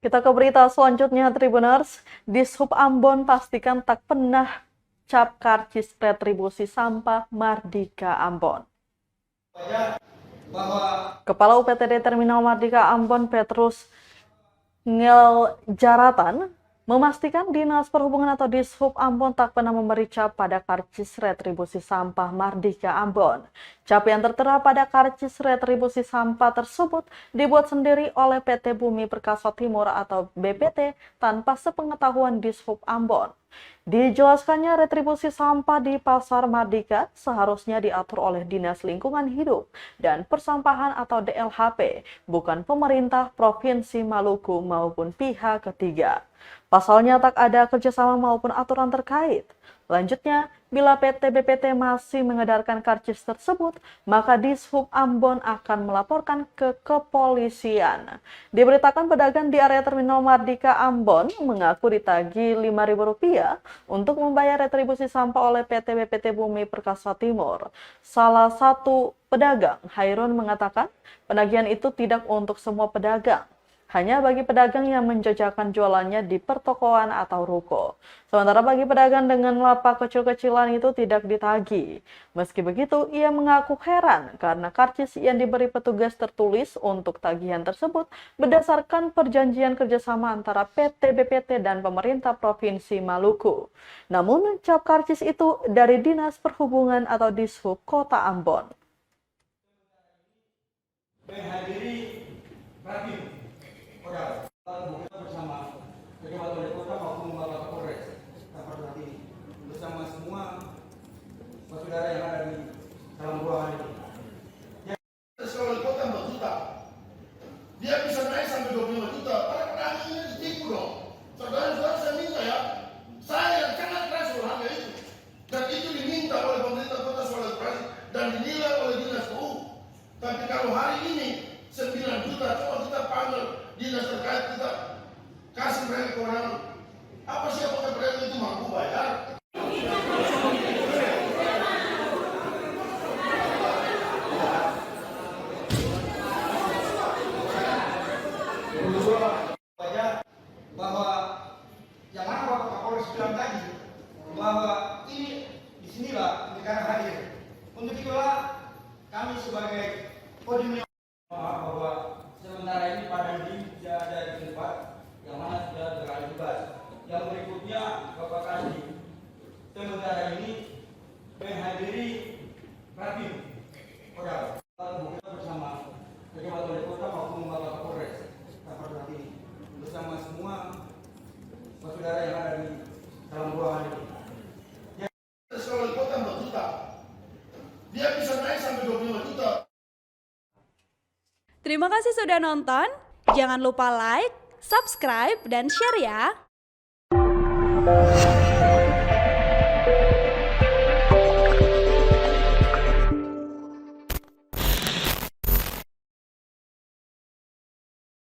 Kita ke berita selanjutnya, Tribuners. Dishub Ambon pastikan tak pernah cap karcis retribusi sampah Mardika Ambon. Kepala UPTD Terminal Mardika Ambon, Petrus Ngeljaratan, memastikan Dinas Perhubungan atau Dishub Ambon tak pernah memberi cap pada karcis retribusi sampah Mardika Ambon. Cap yang tertera pada karcis retribusi sampah tersebut dibuat sendiri oleh PT Bumi Perkasa Timur atau BPT tanpa sepengetahuan Dishub Ambon. Dijelaskannya retribusi sampah di Pasar Mardika seharusnya diatur oleh Dinas Lingkungan Hidup dan Persampahan atau DLHP, bukan pemerintah Provinsi Maluku maupun pihak ketiga. Pasalnya tak ada kerjasama maupun aturan terkait. Lanjutnya, bila PT BPT masih mengedarkan karcis tersebut, maka Dishub Ambon akan melaporkan ke kepolisian. Diberitakan pedagang di area Terminal Mardika Ambon mengaku ditagih Rp5.000 untuk membayar retribusi sampah oleh PT BPT Bumi Perkasa Timur. Salah satu pedagang, Hairun, mengatakan penagihan itu tidak untuk semua pedagang, hanya bagi pedagang yang menjajakan jualannya di pertokoan atau ruko. Sementara bagi pedagang dengan lapak kecil-kecilan itu tidak ditagih. Meski begitu, ia mengaku heran karena karcis yang diberi petugas tertulis untuk tagihan tersebut berdasarkan perjanjian kerjasama antara PT BPT dan pemerintah Provinsi Maluku. Namun, cap karcis itu dari Dinas Perhubungan atau Dishub Kota Ambon. Menghadiri rapim bersama Pejabat Wali Kota maupun Bapak Kapolres pada saat ini bersama semua saudara yang ada di dalam ruangan ini. Wali Kota 4 juta, dia bisa naik sampai 25 juta. Para petani ini ditipu dong. Saudara-saudara, saya minta ya, saya sangat keras orangnya itu, dan itu diminta oleh pemerintah Kota Sulawesi Selatan dan dinilai oleh Dinas PU. Tapi kalau hari ini 9 juta, coba kita panggil dinas terkait, kita kasih mereka kewenangan. Apa sih apakah mereka itu mampu bayar? Bahwa yang mana Bapak Kapolres bilang tadi bahwa ini disinilah negara hadir. Untuk itulah kami sebagai kodim bahwa sementara ini Pak Dandim tidak ada di tempat yang mana sudah beralih tugas. Yang berikutnya Bapak Kasdi sementara ini menghadiri rapim Kodam bersama Pejabat Wali Kota maupun Bapak Kapolres pada saat ini bersama semua saudara yang ada di dalam ruangan ini. Wali Kota 4 juta, dia bisa naik sampai 25 juta. Terima kasih sudah nonton. Jangan lupa like, subscribe, dan share ya.